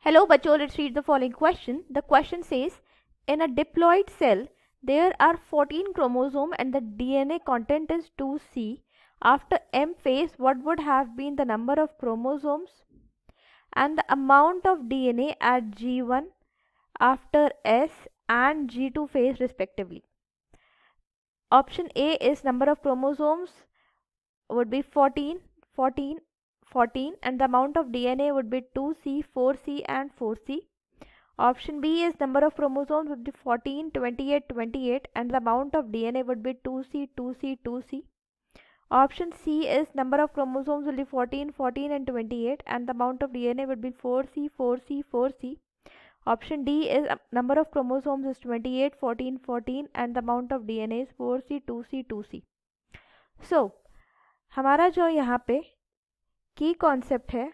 Hello, Bacho, let's read the following question. The question says, in a diploid cell, there are 14 chromosomes and the DNA content is 2C. After M phase, what would have been the number of chromosomes and the amount of DNA at G1 after S and G2 phase respectively? Option A is number of chromosomes would be 14, 14, 14, and the amount of DNA would be 2C, 4C and 4C. Option B is number of chromosomes would be 14, 28, 28 and the amount of DNA would be 2C, 2C, 2C. Option C is number of chromosomes will be 14, 14 and 28 and the amount of DNA would be 4C, 4C, 4C. Option D is number of chromosomes is 28, 14, 14 and the amount of DNA is 4C, 2C, 2C. So, हमारा जो यहाँ पे की concept है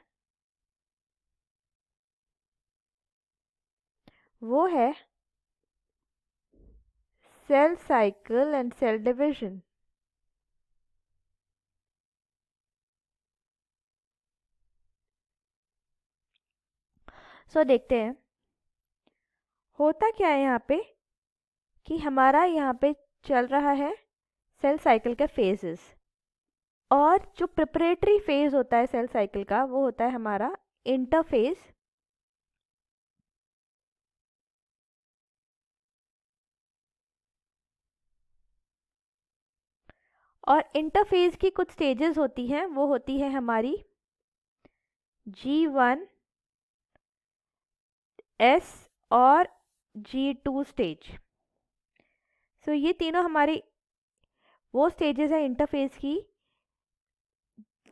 वो है cell cycle and cell division. So देखते हैं होता क्या है यहाँ पे कि हमारा यहाँ पे चल रहा है सेल साइकिल के फेजेस, और जो प्रिपरेटरी फेज होता है सेल साइकिल का वो होता है हमारा इंटरफेज. और इंटरफेज की कुछ स्टेजेस होती हैं, वो होती है हमारी G1, S और G2 स्टेज. सो ये तीनों हमारी वो स्टेजेस है इंटरफेज की.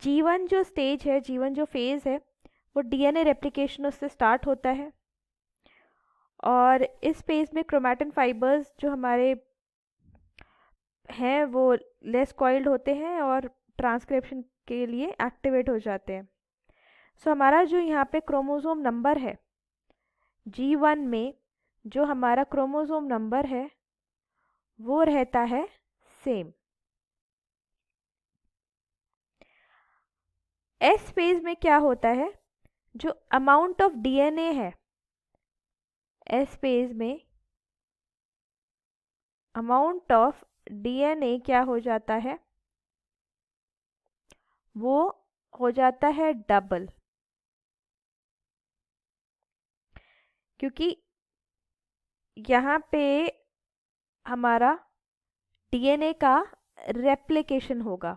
G1 जो स्टेज है, G1 जो फेज है, वो डीएनए रेप्लिकेशन उससे स्टार्ट होता है और इस फेज में क्रोमैटिन फाइबर्स जो हमारे हैं वो लेस कॉइल्ड होते हैं और ट्रांसक्रिप्शन के लिए एक्टिवेट हो जाते हैं. सो हमारा जो यहाँ पे क्रोमोसोम नंबर है G1 में, जो हमारा क्रोमोसोम नंबर है वो रहता है सेम. एस फेज में क्या होता है, जो अमाउंट ऑफ डीएनए है एस फेज में, अमाउंट ऑफ डीएनए क्या हो जाता है, वो हो जाता है डबल. क्योंकि यहाँ पे हमारा डीएनए का रेप्लिकेशन होगा,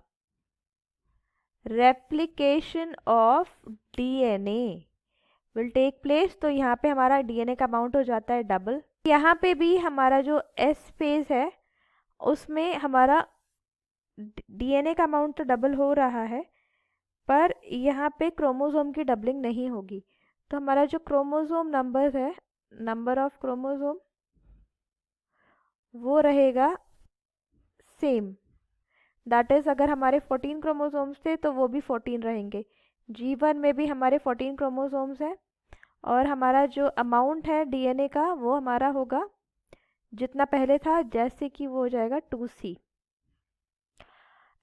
replication of DNA will take place. तो यहाँ पे हमारा डीएनए का अमाउंट हो जाता है डबल. यहाँ पे भी हमारा जो एस फेज है उसमें हमारा डीएनए का अमाउंट तो डबल हो रहा है, पर यहाँ पे क्रोमोसोम की डबलिंग नहीं होगी. तो हमारा जो क्रोमोसोम नंबर है, नंबर ऑफ क्रोमोसोम, वो रहेगा सेम. दैट इज़ अगर हमारे 14 क्रोमोसोम्स थे तो वो भी 14 रहेंगे. G1 में भी हमारे 14 क्रोमोसोम्स हैं और हमारा जो अमाउंट है डीएनए का वो हमारा होगा जितना पहले था, जैसे कि वो हो जाएगा 2C.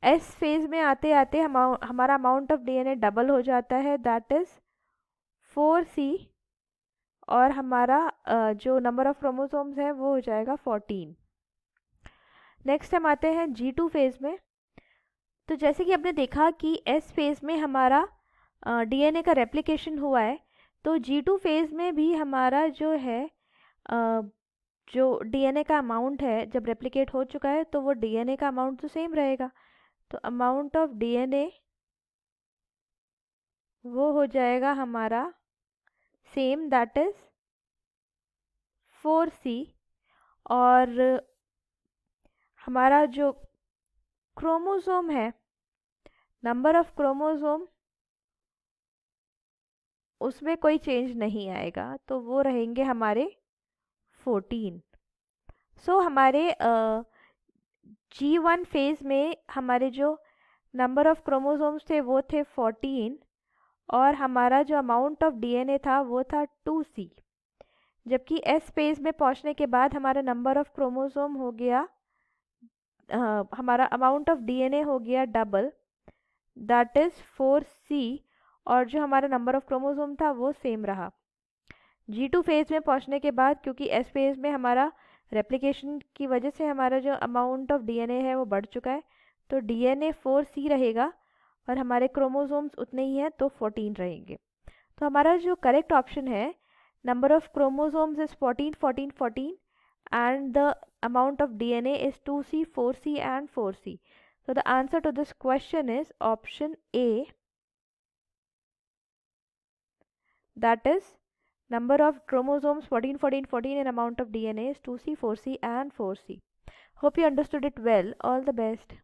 एस फेज में आते आते हमारा अमाउंट ऑफ डीएनए डबल हो जाता है, दैट इज़ 4C, और हमारा जो नंबर ऑफ क्रोमोसोम्स है वो हो जाएगा 14. नेक्स्ट हम आते हैं G2 फेज में. तो जैसे कि आपने देखा कि एस फेज में हमारा डीएनए का रेप्लिकेशन हुआ है, तो G2 फेज में भी हमारा जो है जो डीएनए का अमाउंट है जब रेप्लिकेट हो चुका है तो वो डीएनए का अमाउंट तो सेम रहेगा. तो अमाउंट ऑफ डीएनए वो हो जाएगा हमारा सेम, दैट इज 4C. और हमारा जो क्रोमोसोम है, नंबर ऑफ क्रोमोसोम, उसमें कोई चेंज नहीं आएगा, तो वो रहेंगे हमारे 14. सो हमारे G1 फेज में हमारे जो नंबर ऑफ क्रोमोसोम्स थे वो थे 14 और हमारा जो अमाउंट ऑफ डीएनए था वो था 2C. जबकि एस फेज में पहुंचने के बाद हमारा नंबर ऑफ क्रोमोसोम हो गया, हमारा अमाउंट ऑफ डीएनए हो गया डबल, दैट इज़ 4C, और जो हमारा नंबर ऑफ क्रोमोसोम था वो सेम रहा. G2 फेज में पहुंचने के बाद, क्योंकि S फेज में हमारा रेप्लिकेशन की वजह से हमारा जो अमाउंट ऑफ DNA है वो बढ़ चुका है, तो DNA 4C रहेगा और हमारे क्रोमोसोम्स उतने ही हैं तो 14 रहेंगे। तो हमारा जो करेक्ट ऑप्शन है, number of chromosomes is 14 14 14 and the amount of DNA is 2C 4C and 4C. So the answer to this question is option A, that is number of chromosomes 14 14 14 and amount of DNA is 2C 4C and 4C. Hope you understood it well. All the best.